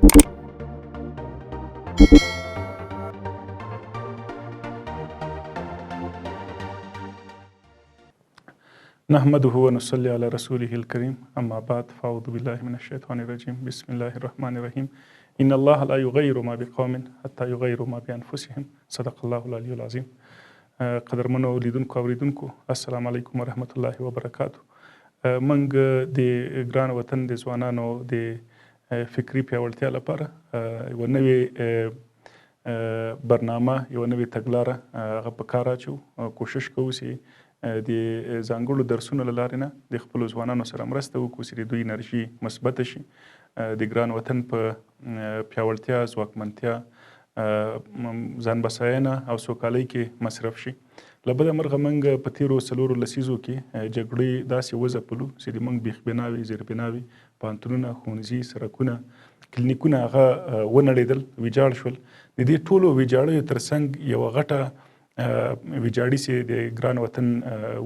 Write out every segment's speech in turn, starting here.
نحمده ونصلي على رسوله الكريم اما بعد فاعوذ بالله من الشیطان الرجیم بسم الله الرحمن الرحیم ان الله لا یغیر ما بقوم حتى یغیروا ما بانفسهم صدق الله العلی العظیم. قدرمنو لیدونکو اوریدونکو السلام علیکم ورحمت الله وبرکاتو. منګ د ګران وطن د ځوانانو د فکری پیاوړتیا لپاره یو نوې برنامه یو نوې تګلاره هغه په کار اچو. کوشش کوو چې د ځانګړو درسونو له لارې نه د خپلو ځوانانو سره مرسته وکړو چې د دوی انرژي مثبته شي، د ګران وطن په پیاوړتیا، ځواکمنتیا، ځان بساینه او سوکالۍ کې مصرف شي. له بده مرغه موږ په تېرو 4 لسیزو کې جګړې داسې وځپلو چې د موږ بیخ بناوي، زیربناوي، پوهنتونونه، ښوونځي، سړکونه، کلینیکونه هغه ونړېدل، ویجاړ شول. د دې ټولو ویجاړیو ترڅنګ یوه غټه ویجاړي چې د ګران وطن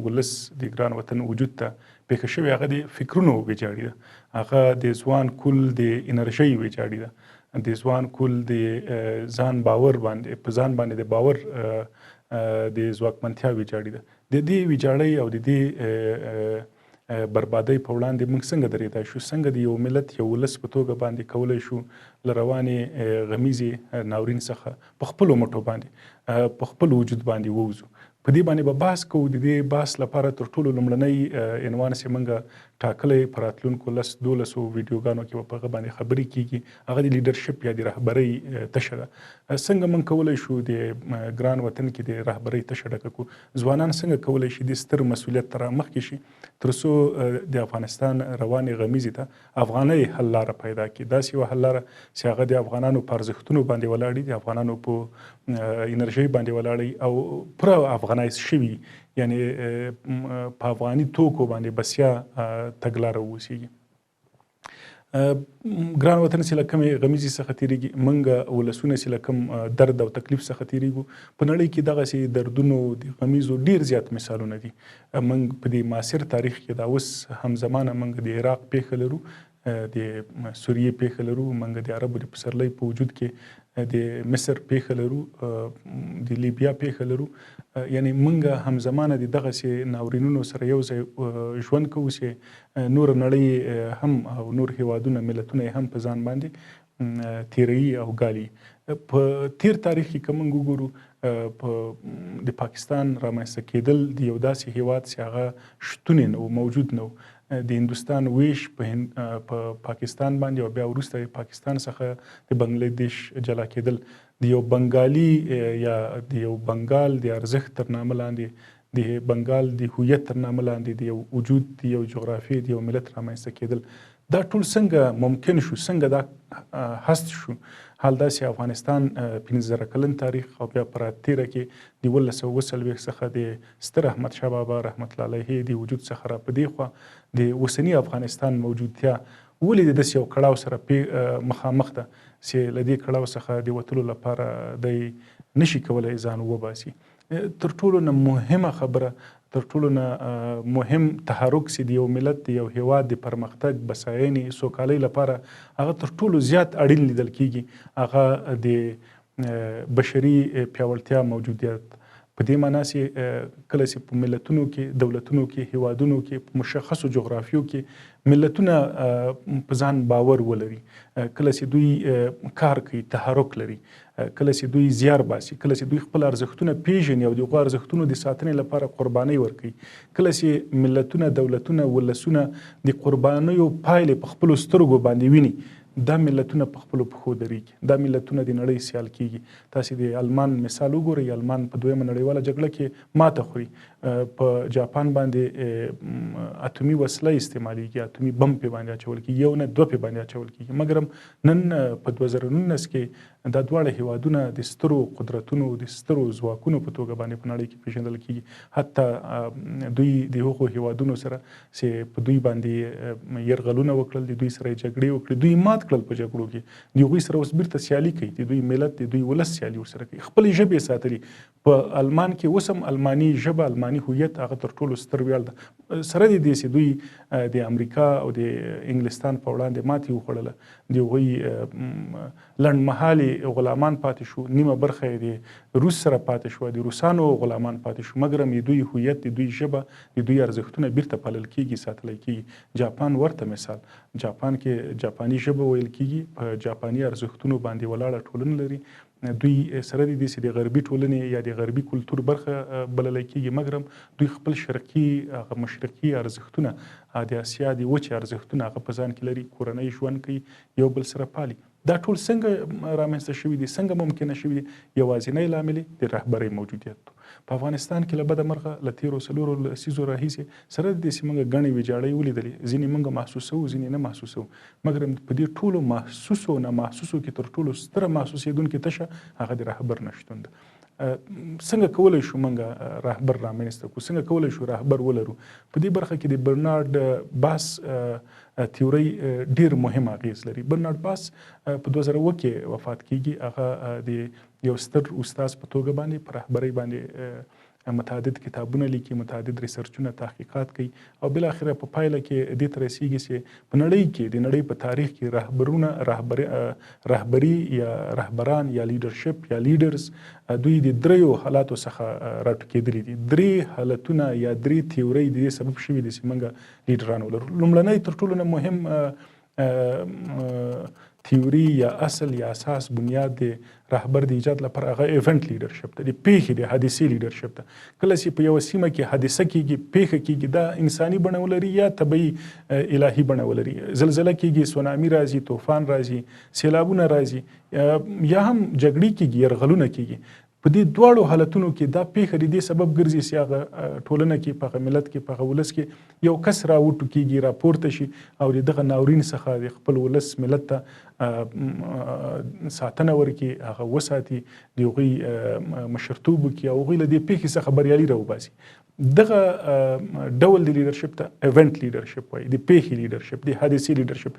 ولس، د ګران وطن وجود ته پیښه شوې، هغه د فکرونو ویجاړي ده. هغه د ځوان کل د انرژۍ ویجاړي ده، د ځوان کل د ځان باور باندې، په ځان باندې د باور د ځواکمنتیا ویجاړي ده. د دې ویجاړۍ او د دې بربادۍ په وړاندې موږ څنګه درېدای شو، څنګه د یو ملت، یو ولس په توګه باندې کولی شو له روانې غمیزې ناورین څخه په خپلو مټو باندې، په خپل وجود باندې ووځو. په دې باندې به بحث کوو. د دې بحث لپاره تر ټولو لومړنی عنوان چې موږ ټاکلی په راتلونکو 10-12 ویډیوګانو کې به په هغه باندې خبرې کیږي، هغه د لیډرشپ یا د رهبرۍ تشه ده. څنګه موږ کولی شو د ګران وطن کې د رهبرۍ تشه ډکه کړو؟ ځوانان څنګه کولی شي د ستر مسؤلیت ته رامخکې شي تر څو د افغانستان روانې غمیزې ته افغانۍ حل لاره پیدا کړي؟ داسې یوه حل لاره چې هغه د افغانانو په ارزښتونو باندې ولاړ وي، د افغانانو په انرژۍ باندې ولاړ وي او پوره افغانایز شوي، یعنی په افغاني توکو باندې بسیا تګلاره واوسېږي. ګران وطن چې له کومې غمیزې څخه تېرېږي، موږ ولسونه چې له کوم درد او تکلیف څخه تېرېږو، په نړۍ کې دغسې دردونو، د غمیزو ډېر زیات مثالونه دي. موږ په دې معاصر تاریخ کې دا اوس همزمانه موږ د عراق پیښه لرو، د سوریې پیښه لرو، موږ د عربو د پسرلۍ په وجود کې د مصر پیښه لرو، د لیبیا پیښه لرو. یعنی موږ همزمانه د دغسې ناورینونو سره یو ځای ژوند کوو چې نور نړۍ هم او نور هیوادونه، ملتونه هم په ځان باندې تیروي او ګالي. په تیر تاریخ کې که موږ وګورو، د پاکستان رامنځته کېدل د یو داسې هیواد چې هغه شتون یې نه و، موجود نه و، د هندوستان ویش په پاکستان باندې او بیا وروسته د پاکستان څخه د بنګلادیش جلا کېدل، د یو بنګالي یا د یو بنګال د ارزښت تر نامه لاندې، د بنګال د هویت تر نامه لاندې د یو وجود، د یو جغرافیې، د یو ملت رامنځته کېدل، دا ټول څنګه ممکن شو، څنګه دا هست شو؟ حال دا چې افغانستان 15 کلن تاریخ او بیا په راتېره کې د 1940 څخه د ستر احمدشاه بابا رحمت الله علیه د وجود څخه را په دې خوا د اوسني افغانستان موجودتیا ولې د داسې یو کړاو سره مخامخ ده چې له دې کړاو څخه د وتلو لپاره دی نشي کولی ځان وباسي. تر ټولو نه مهمه خبره، تر ټولو نه مهم تحرک چې د یو ملت، د یو هیواد د پرمختګ، بساینې، سوکالۍ لپاره هغه تر ټولو زیات اړین لیدل کیږي، هغه د بشري پیاوړتیا موجودیت. په دې معنا چې کله چې په ملتونو کې، دولتونو کې، هیوادونو کې، په مشخصو جغرافیو کې ملتونه په ځان باور ولري، کله چې دوی کار کوي، تحرک لري، کله چې دوی زیار باسي، کله چې دوی خپل ارزښتونه پیژني او د هغو ارزښتونو د ساتنې لپاره قربانۍ ورکوي، کله چې ملتونه، دولتونه، ولسونه د قربانیو پایلې په خپلو سترګو باندې ویني، دا ملتونه په خپلو پښو درېږي، دا ملتونه د نړۍ سیال کیږي. تاسې د آلمان مثال وګورئ، آلمان په دویمه نړیواله جګړه کې ماته خوري، په جاپان باندې اتومي وسله استعمالیږي، اتومي بم پې باندې اچول کېږي، یو نه دوه پې باندې اچول کېږي. مګر نن په 2019 کې دا دواړه هیوادونه د سترو قدرتونو، د سترو ځواکونو په توګه باندې په نړۍ کې پېژندل کېږي. حتی دوی د هغو هیوادونو سره چې په دوی باندې یرغلونه وکړل، د دوی سره یې جګړې وکړې، دوی ماته مات کړل په جګړو کې، د هغوی سره اوس بیرته سیالي کوي، د دوی ملت د دوی ولس سیالي ورسره کوي، خپلې ژبې ساتلي. په آلمان کې اوس هم الماني ژبه، الماني هویت هغه تر ټولو ستر ویاړ ده، سره د دې چې دوی د امریکا او د انګلستان په وړاندې ماتې وخوړله، د هغوی لنډمهالې غلامان پاتې شو، نیمه برخه یې د روس سره پاتې شوه، د روسانو غلامان پاتې شو، مګر هم د دوی هویت، د دوی ژبه، د دوی ارزښتونه بیرته پالل کېږي، ساتلی کېږي. جاپان ورته مثال، جاپان کې جاپاني ژبه ویل کېږي، په جاپاني ارزښتونو باندې ولاړه ټولنه لري. دوی سره د دې چې د غربي ټولنې یا د غربي کلتور برخه بللی کېږي، مګر هم دوی خپل شرقي هغه مشرقي ارزښتونه، د اسیا د وچې ارزښتونه هغه په ځان کې لري، کورنۍ ژوند کوي، یو بل سره پالي. دا ټول څنګه رامنځته شوي دي، څنګه ممکنه شوي دي؟ یوازینی لامل د رهبرۍ موجودیت. په افغانستان کې له بده مرغه له تېرو 4 لسیزو راهیسې سره د دې چې موږ ګڼې ویجاړۍ ولیدلې، ځینې موږ محسوسوو، ځینې نه محسوسوو، مګر په دې ټولو محسوسو نه محسوسو کې تر ټولو ستره محسوسېدونکې تشه هغه د رهبر نشتون ده. څنګه کولی شو موږ رهبر رامنځته کړو، څنګه کولی شو رهبر ولرو؟ په دې برخه کې د برنارد باس تیورۍ ډیر مهم اغیز لري. برنارد باس په 2000 کې وفات کیږي، هغه د یو ستر استاد په توګه باندې په رهبرۍ باندې متعدد کتابونه لیکي، متعدد ریسرچونه، تحقیقات کوي، او بل اخره په پایله کې دې ته رسیږي چې په نړۍ کې، د نړۍ په تاریخ کې رهبري یا رهبران یا لیډرشپ یا لیډرز دوی د 3 حالاتو څخه راټوکېدلي دي. 3 حالتونه یا 3 تیورۍ د دې سبب شوي دي چې موږ لیډران ولرو. لومړنی تر ټولو نه مهم تیوري یا اصل یا اساس بنیاد د رهبر د ایجاد لپاره هغه ایونت لیډرشپ ته، د پیښې د حادثې لیډرشپ ته. کله چې په یوه سیمه کې حادثه کېږي، پیښه کېږي، دا انساني بڼه ولري یا طبیعي الهي بڼه ولري، زلزله کېږي، سونامي راځي، طوفان راځي، سیلابونه راځي، یا هم جګړې کېږي، یرغلونه کېږي. په دې دواړو حالتونو کې دا پیښه د دې سبب ګرځي چې هغه ټولنه کې، په هغه ملت کې، په هغه ولس کې یو کس راوټوکېږي، راپورته شي او د دغه ناورین څخه د خپل ولس ملت ته ساتنه ورکړي، هغه وساتي، د هغوی مشرتوب وکړي او هغوی له دې پیښې څخه بریالي راوباسي. دغه ډول د لیډرشپ ته ایونت لیډرشپ وایي، د پیښې لیډرشپ، د حادثې لیډرشپ.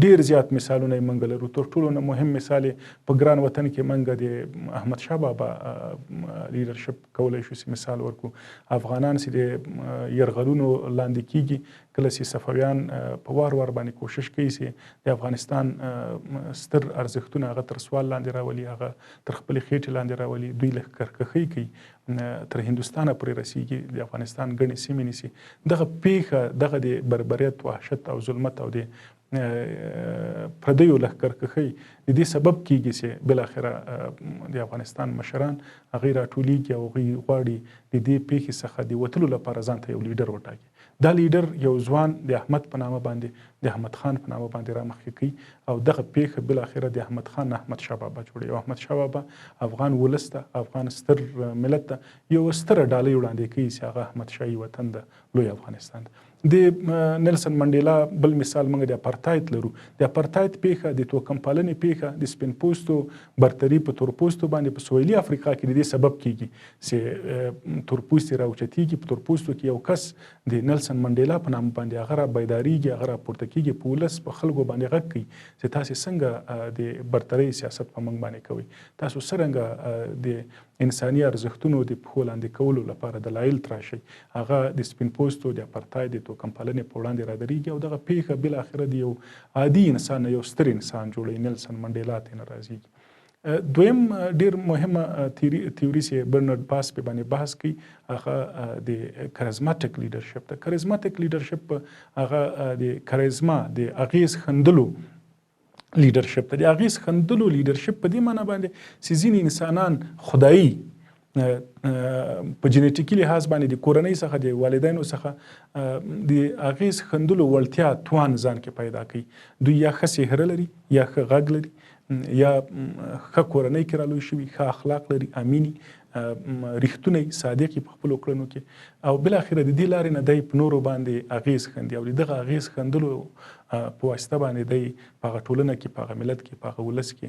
ډیر زیات مثالونه یې موږ لرو. تر ټولو نه مهم مثال په ګران وطن کې موږ د احمد شاه بابا لیډرشپ کولی شو چې مثال ورکړو. افغانان چې د یرغلونو لاندې کېږي، کله چې صفویان په وار باندې کوشش کوي چې د افغانستان ستر ارزښتونه هغه تر سوال لاندې راولي، هغه تر خپلې خېټې لاندې راولي، دوی لښکرکښۍ کوي، تر هندوستانه پورې رسیږي، د افغانستان ګڼې سیمې نیسي. دغه پیښه، دغه د بربریت، وحشت او ظلمت او د پردیو لښکرکښۍ د دې سبب کېږي چې بالاخره د افغانستان مشران هغوی راټولیږي او هغوی غواړي د دې پیښې څخه د وتلو لپاره ځان ته یو لیډر وټاکي. دا لیډر یو ځوان د احمد په نامه باندې، د احمد خان په نامه باندې رامخکې کوي او دغه پیښه بالاخره د احمد خان احمد شاه بابا جوړوي. او احمد شاه بابا افغان ولس ته، افغان ستر ملت ته یو ستره ډالۍ وړاندې کوي چې هغه احمد شاهي وطن ده، لوی افغانستان ده. د نیلسن منډیلا بل مثال موږ د اپارتاید لرو. د اپارتاید پیښه، د توکم پالنې پیښه، د سپین پوستو برتري په تور پوستو باندې په سویلي افریقا کې د دې سبب کېږي چې تور پوستي راوچتېږي. په تور پوستو کې یو کس د نیلسن منډیلا په نام باندې هغه را بیداریږي، هغه راپورته کېږي، په ولس، په خلکو باندې غږ کوي چې تاسې څنګه د برترۍ سیاست په موږ باندې کوئ، تاسو څرنګه د انساني ارزښتونو د پښو لاندې کولو لپاره دلایل تراشئ. هغه د سپین پوستو د اپارتاید، د توکم پالنې په وړاندې رادرېږي او دغه پیښه بالاخره د یو عادي انسان، یو ستر انسان جوړوي. نیلسن منډیلا ته نه راځي. دویم ډیر مهمه تیوري چې برنارد باس په باندې بحث کوي هغه د کاریزماتیک لیډرشپ ده. کاریزماتیک لیډرشپ هغه د کاریزما، د اغیز خندلو لیډرشپ ته. د اغیز خندلو لیډرشپ په دې معنی باندې چې ځینې انسانان خدایي په جنیټیکي لحاظ باندې د کورنۍ څخه، د والدینو څخه د اغیز خندلو وړتیا، توان ځان کې پیدا کوي. دوی یا ښه څهره لري، یا ښه غږ لري، یا ښه کورنۍ کې رالوی شوي، ښه اخلاق لري، امینی، ریښتونی، صادقي په خپلو کړنو کې، او بالاخره د دې لارې نه دی په نورو باندې اغیز خندي او د دغه اغیز خندلو په واسطه باندې دی په هغه ټولنه کې، په هغه ملت کې، په هغه ولس کې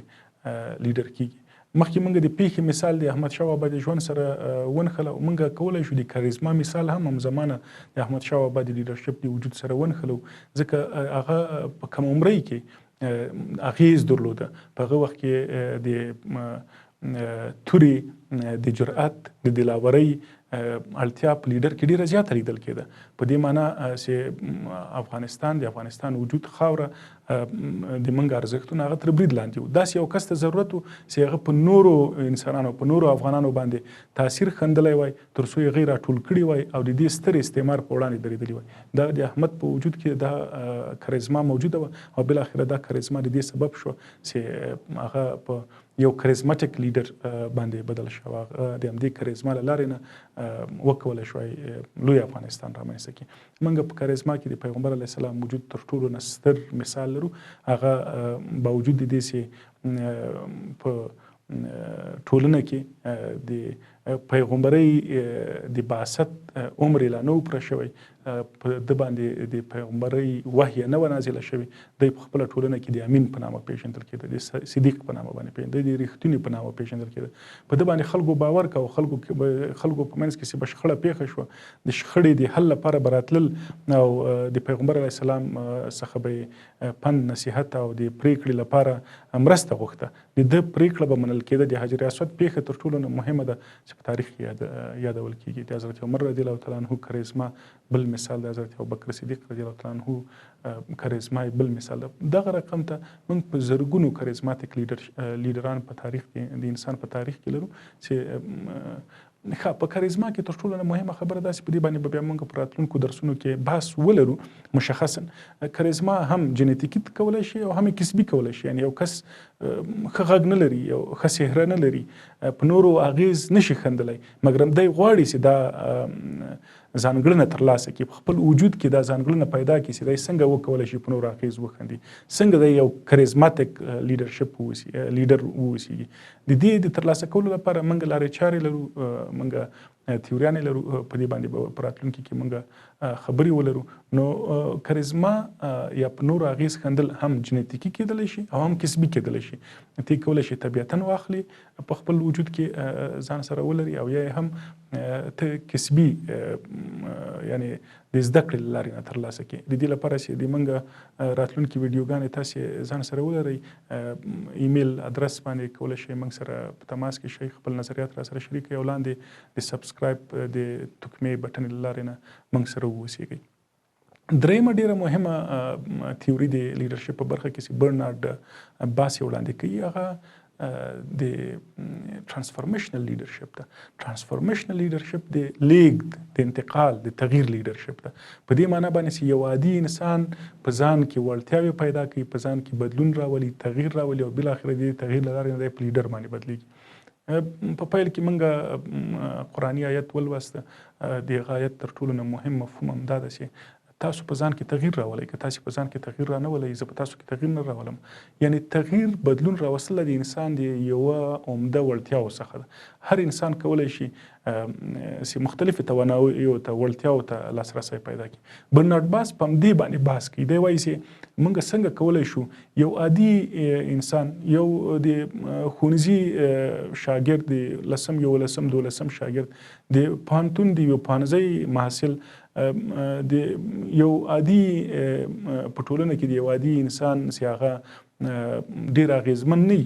لیډر کېږي. مخکې موږ د پیښې مثال د احمد شاه بابا د ژوند سره ونښله او موږ کولی شو د کاریزما مثال هم همزمانه د احمد شاه بابا د لیډرشپ د وجود سره ونښلو، ځکه هغه په کم عمرۍ کې اغیز درلوده. په هغه وخت کې د تورې د جرأت د دلاورۍ اړتیا په لیډر کې ډیره زیاته لیدل کېده. په دې معنا چې د افغانستان وجود خاوره د منګ ارزښتونه هغه تر برید لاندې و. داسې یو کس ته ضرورت و چې هغه په نورو انسانانو په نورو افغانانو باندې تاثیر خندلی وای تر څو یې راټول کړي وای او د دې ستر استعمار په وړاندې درېدلی وای. دا د احمد په وجود کې دا کاریزما موجوده وه او بالاخره دا کاریزما د دې سبب شو چې هغه په یو کاریزماټیک لیډر باندې بدل شو. د همدې کاریزما له لارې نه وکولی شوی لوی افغانستان رامنځته کړي. موږ په کاریزما کې د پیغمبر علیه السلام وجود تر ټولو نه ستر مثال لرو. هغه باوجود د دې چې په ټولنه کې د پیغمبرۍ د بعثت عمر لا نه و پوره شوی، په د باندې د پیغمبرۍ وحی نه و نازله شوې. دی په خپله ټولنه کې د امین په نامه پیژندل کېده، د صدیق په نامه باندې پیژندل، د رښتوني په نامه پیژندل کېده. په ده باندې خلکو باور کوه. خلکو په منځ کې چې به شخړه پیښه شوه، د شخړې د حل لپاره به راتلل او د پیغمبر علیه السلام څخه به پند نصیحت او د پرېکړې لپاره مرسته غوښته. د ده پرېکړه به منل کېده. د حجر اسود پیښه تر ټولو نه مهمه ده چې په تاریخ کې یادول کېږي. د حضرت عمر رضی الله تعالی عنه کاریزما بل مثال د حضرت ابوبکر صدیق رضی الله تعالی عنه کاریزما بل مثال ده. دغه رقم ته موږ په زرګونو کاریزماتیک لیډران په تاریخ کې د انسان په تاریخ کې لرو چې په کاریزما کې تر ټولو نه مهمه خبره ده چې په دې باندې به بیا موږ په راتلونکو درسونو کې بحث ولرو. مشخصا کاریزما هم جنیتیکي کولی شي او هم کسبي کولی شي. یعنې یو کس ښه غږ نه لري، یو ښه څهره نه لري، په نورو اغیز نشي ښندلی، مګر دی غواړي چې دا ځانګړنه ترلاسه کړي، په خپل وجود کې دا ځانګړنه پیدا کړي چې دی څنګه وکولی شي په نورو اغیز وښندي، څنګه دی یو کاریزماتیک لیډر واوسیږي. د دې د ترلاسه کولو لپاره موږ لارې چارې لرو، موږ تیوریانې لرو. په دې باندې به په راتلونکي کې موږ خبرې ولرو. نو کاریزما یا په نورو اغیز ښندل هم جنیتیکي کېدلی شي او هم کسبي کېدلی شي. ته یې کولی شي طبیعتاً واخلي، په خپل وجود کې ځان سره ولري، او یا هم ته کسبي یعنې د زده کړې له لارې نه ترلاسه کړي. د دې لپاره چې د موږ راتلونکي ویډیوګانې تاسې ځان سره ولرئ، ایمیل ادرس باندې کولی شئ موږ سره په تماس کې شئ، خپل نظریات را سره شریک کړئ او لاندې د سبسکرایب د تکمې بټن له لارې نه موږ سره واوسیږئ. درېیمه ډیره مهمه تیوري د لیډرشپ په برخه کې چې برنارد باس وړاندې کوي، هغه د ترانسفورمیشنل لیډرشپ ده. ترانسفورمیشنل لیډرشپ د لیږد، د انتقال، د تغییر لیډرشپ ده. په دې معنا باندې چې یو عادي انسان په ځان کې وړتیاوې پیدا کوي، په ځان کې بدلون راولي، تغییر راولي او بالاخره د تغییر له لارې نه په لیډر باندې بدلیږي. په پیل کې موږ قرآني آیت ولوسته. د هغه آیت تر ټولو نه مهم مفهوم همدا ده چې تاسو په ځان کې تغییر راولئ. که تاسو په ځان کې تغییر را نه ولئ، زه په تاسو کې تغییر نه راولم. یعنی تغییر، بدلون راوستل د انسان د یوه عمده وړتیاو څخه ده. هر انسان کولی شي چې مختلفې تواناییو ته، وړتیاو ته لاسرسی پیدا کړي. برنارد باس په همدې باندې بحث کوي. دی وایي چې موږ څنګه کولی شو یو عادي انسان، یو د ښوونځي شاګرد، د 10م، 11م، 12م شاګرد، د پوهنتون د یو پوهنځي محصل، د یو عادي په ټولنه کې د یو عادي انسان چې هغه ډېر اغېزمن نه وي،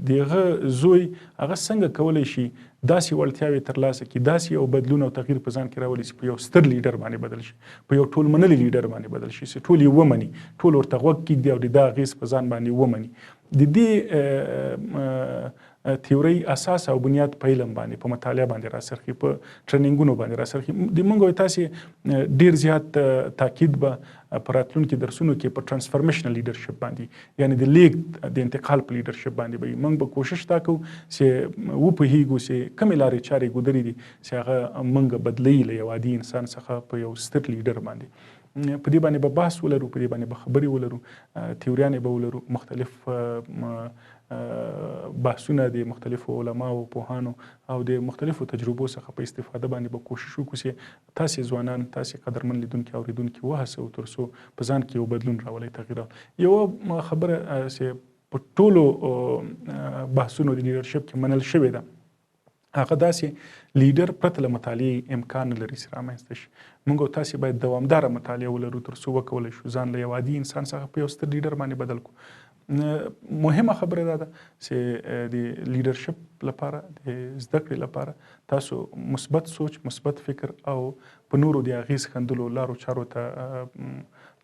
د هغه زوی هغه څنګه کولی شي داسې وړتیاوې ترلاسه کړي، داسې یو بدلون او تغییر په ځان کې راولي چې په یو ستر لیډر باندې بدل شي، په یو ټول منلي لیډر باندې بدل شي، چې ټول یې ومني، ټول ورته غوږ کېږدي او د ده اغېز په ځان باندې ومني. د دې تیورۍ اساس او بنیاد په علم باندې، په مطالعه باندې راسرخي، په ټریننګونو باندې راسرخي. د موږ تاسې ډېر زیات تاکید به په راتلونکي درسونو کې په ترانسفورمیشنل لیډرشپ باندې، یعنی د لیږد، د انتقال په لیډرشپ باندې به موږ به کوشش دا کوو چې وپوهیږو چې کومې لارې چارې ګودرې دي چې هغه موږ بدلوي له یو عادي انسان څخه په یو ستر لیډر باندې. په دې باندې به بحث ولرو، په دې باندې به خبرې ولرو، تیوریانې به ولرو، مختلف بحثونه د مختلفو علماو، پوهانو او د مختلفو تجربو څخه په استفاده باندې به کوشش وکړو چې تاسې ځوانان، تاسې قدرمن لیدونکي اوریدونکي وهڅوو تر څو په ځان کې یو بدلون راولئ، تغییر راولئ. یوه خبره چې په ټولو بحثونو د لیډرشپ کې منل شوې ده، هغه داسې لیډر پرته له مطالعې امکان نه لري چې رامنځته شي. موږ او تاسې باید دوامداره مطالعه ولرو تر څو وکولی شو ځان له یو عادي انسان څخه په یو ستر لیډر باندې بدل کړو. مهمه خبره دا ده چې د لیډرشپ لپاره د زده کړې لپاره تاسو مثبت سوچ، مثبت فکر او په نورو د اغیز ښندلو لارو چارو ته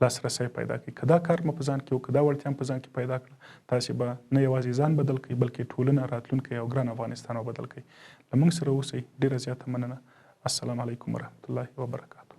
لاسرسی پیدا کړئ. که دا کار مو په ځان کې او که دا وړتیا په ځان کې پیدا کړه، تاسې به نه یوازې ځان بدل کړئ بلکې ټولنه، راتلونکی او ګران افغانستان بدل کړئ. له موږ سره اوسئ. ډېره زیاته مننه. السلام علیکم ورحمة الله وبرکاته.